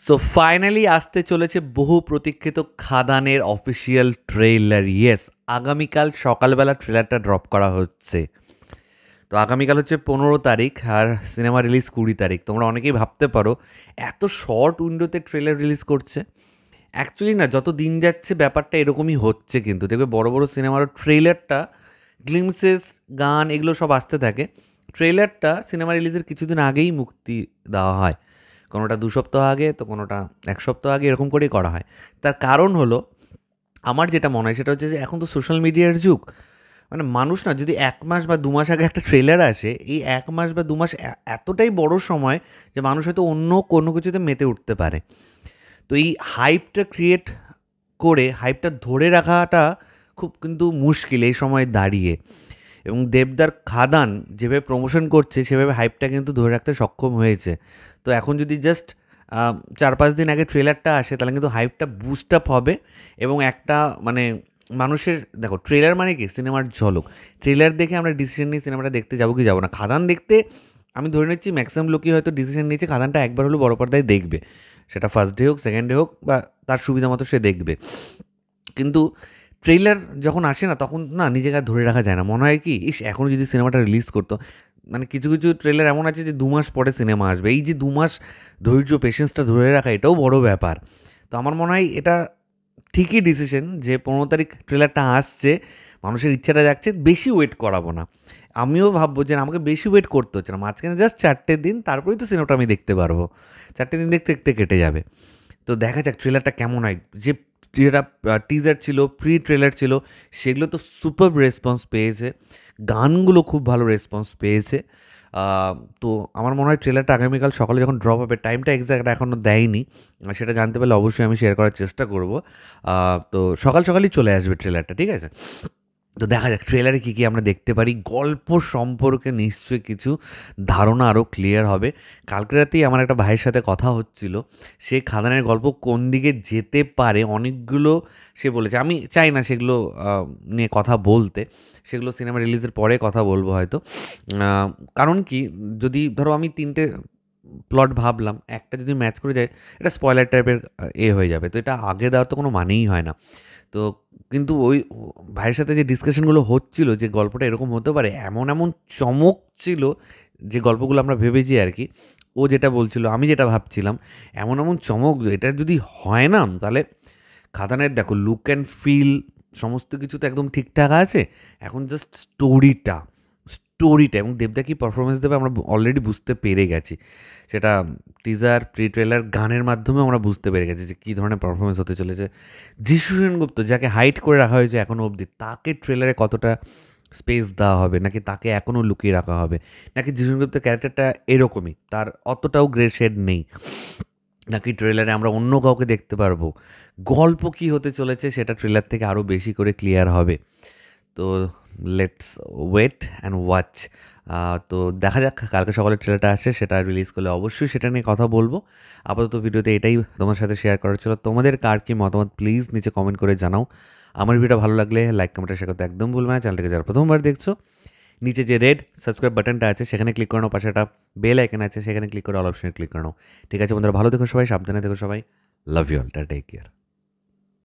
So finally আসতে চলেছে বহু প্রতীক্ষিত খাদানের অফিসিয়াল ট্রেইলার। ইয়েস, আগামীকাল সকালবেলা ট্রেলারটা ড্রপ করা হচ্ছে। তো আগামীকাল হচ্ছে 15 তারিখ আর সিনেমা রিলিজ 20 তারিখ। তোমরা অনেকেই ভাবতে পারো এত শর্ট উইন্ডোতে ট্রেলার রিলিজ করছে। অ্যাকচুয়ালি না, যত দিন যাচ্ছে ব্যাপারটা এরকমই হচ্ছে। কিন্তু দেখবে বড় বড় সিনেমারও ট্রেলারটা, গ্লিমসেস, গান এগুলো সব আসতে থাকে। ট্রেলারটা সিনেমা রিলিজের কিছুদিন আগেই মুক্তি দেওয়া হয়, কোনোটা 2 সপ্তাহ আগে, তো কোনোটা 1 সপ্তাহ আগে, এরকম করেই করা হয়। তার কারণ হলো, আমার যেটা মনে হয় সেটা হচ্ছে যে এখন তো সোশ্যাল মিডিয়ার যুগ। মানে মানুষ না, যদি 1 মাস বা 2 মাস আগে একটা ট্রেলার আসে, এই 1 মাস বা 2 মাস এতটাই বড় সময় যে মানুষ হয়তো অন্য কোনো কিছুতে মেতে উঠতে পারে। তো এই হাইপটা ক্রিয়েট করে হাইপটা ধরে রাখাটা খুব কিন্তু মুশকিল এই সময় দাঁড়িয়ে। এবং দেবদার খাদান যেভাবে প্রমোশন করছে সেভাবে হাইপটা কিন্তু ধরে রাখতে সক্ষম হয়েছে। তো এখন যদি জাস্ট 4-5 দিন আগে ট্রেলারটা আসে, তাহলে কিন্তু হাইপটা বুস্ট আপ হবে। এবং একটা মানে মানুষের, দেখো ট্রেলার মানে কি, সিনেমার ঝলক। ট্রেলার দেখে আমরা ডিসিশন নিই সিনেমাটা দেখতে যাবো কি যাবো না। খাদান দেখতে আমি ধরে নিচ্ছি ম্যাক্সিমাম লোকই হয়তো ডিসিশন নিয়েছে খাদানটা একবার হলো বড় পর্দায় দেখবে, সেটা ফার্স্ট ডে হোক, সেকেন্ড ডে হোক, বা তার সুবিধা মতো সে দেখবে। কিন্তু ট্রেইলার যখন আসে না, তখন না নিজেকে আর ধরে রাখা যায় না। মনে হয় কি, ইস এখনও যদি সিনেমাটা রিলিজ করতো। মানে কিছু কিছু ট্রেলার এমন আছে যে 2 মাস পরে সিনেমা আসবে। এই যে 2 মাস ধৈর্য, পেশেন্সটা ধরে রাখা, এটাও বড় ব্যাপার। তো আমার মনে হয় এটা ঠিকই ডিসিশন যে 15 তারিখ ট্রেলারটা আসছে, মানুষের ইচ্ছাটা যাচ্ছে, বেশি ওয়েট করাবো না। আমিও ভাববো যে আমাকে বেশি ওয়েট করতে হচ্ছে না, মাঝখানে জাস্ট 4টে দিন, তারপরেই তো সিনেমাটা আমি দেখতে পারবো। 4টে দিন দেখতে দেখতে কেটে যাবে। তো দেখা যাক ট্রেলারটা কেমন হয়। যে যেটা টিজার ছিল, প্রি ট্রেলার ছিল, সেগুলো তো সুপার রেসপন্স পেয়েছে। গানগুলো খুব ভালো রেসপন্স পেয়েছে। তো আমার মনে হয় ট্রেলারটা আগামীকাল সকালে যখন ড্রপ হবে, টাইমটা এক্স্যাক্ট এখনও দেয়নি, সেটা জানতে পারলে অবশ্যই আমি শেয়ার করার চেষ্টা করব। তো সকাল সকালই চলে আসবে ট্রেলারটা, ঠিক আছে? তো দেখা যাক ট্রেলারে কী কী আমরা দেখতে পারি। গল্প সম্পর্কে নিশ্চয়ই কিছু ধারণা আরও ক্লিয়ার হবে। কালকে রাতেই আমার একটা ভাইয়ের সাথে কথা হচ্ছিল, সে খাদানের গল্প কোন দিকে যেতে পারে অনেকগুলো সে বলেছে। আমি চাই না সেগুলো নিয়ে কথা বলতে, সেগুলো সিনেমা রিলিজের পরে কথা বলবো হয়তো। কারণ কি, যদি ধরো আমি 3টে প্লট ভাবলাম, একটা যদি ম্যাচ করে যায়, এটা স্পয়লার টাইপের হয়ে যাবে। তো এটা আগে দেওয়ার তো কোনো মানেই হয় না। তো কিন্তু ওই ভাইয়ের সাথে যে ডিসকাশনগুলো হচ্ছিল যে গল্পটা এরকম হতে পারে, এমন এমন চমক ছিল যে গল্পগুলো আমরা ভেবেছি আর কি। ও যেটা বলছিল, আমি যেটা ভাবছিলাম, এমন এমন চমক, এটা যদি হয় না, তাহলে খাদানের দেখো লুক অ্যান্ড ফিল সমস্ত কিছু তো একদম ঠিকঠাক আছে। এখন জাস্ট স্টোরিটা এবং দেবদা কি পারফরমেন্স দেবে আমরা অলরেডি বুঝতে পেরে গেছি। সেটা টিজার, প্রি ট্রেলার, গানের মাধ্যমে আমরা বুঝতে পেরে গেছি যে কী ধরনের পারফরমেন্স হতে চলেছে। যিশু সেনগুপ্ত, যাকে হাইড করে রাখা হয়েছে এখনও অবধি, তাকে ট্রেলারে কতটা স্পেস দেওয়া হবে, নাকি তাকে এখনও লুকিয়ে রাখা হবে, নাকি যিশু সেনগুপ্তের ক্যারেক্টারটা এরকমই, তার অতটাও গ্রে শেড নেই, নাকি ট্রেলারে আমরা অন্য কাউকে দেখতে পারবো। গল্প কী হতে চলেছে সেটা ট্রেলার থেকে আরও বেশি করে ক্লিয়ার হবে। তো লেটস ওয়েট অ্যান্ড ওয়াচ। তো দেখা যাক কালকে সকালে ট্রেলারটা আসছে, সেটা রিলিজ করলে অবশ্যই সেটা নিয়ে কথা বলবো। আপাতত ভিডিওতে এটাই তোমার সাথে শেয়ার করার ছিল। তোমাদের কার কি মতামত প্লিজ নিচে কমেন্ট করে জানাও। আমার ভিডিও ভালো লাগলে লাইক, কমেন্টে শেয়ার করতে একদম ভুলবে না। চ্যানেলটাকে যারা প্রথমবার দেখছো, নিচে যে রেড সাবস্ক্রাইব বাটনটা আছে সেখানে ক্লিক করে নাও, পাশে একটা বেল আইকন আছে সেখানে ক্লিক করে অল অপশনে ক্লিক করে নাও। ঠিক আছে বন্ধুরা, ভালো থেকো সবাই, সাবধানে থেকো সবাই। Love you all, take care.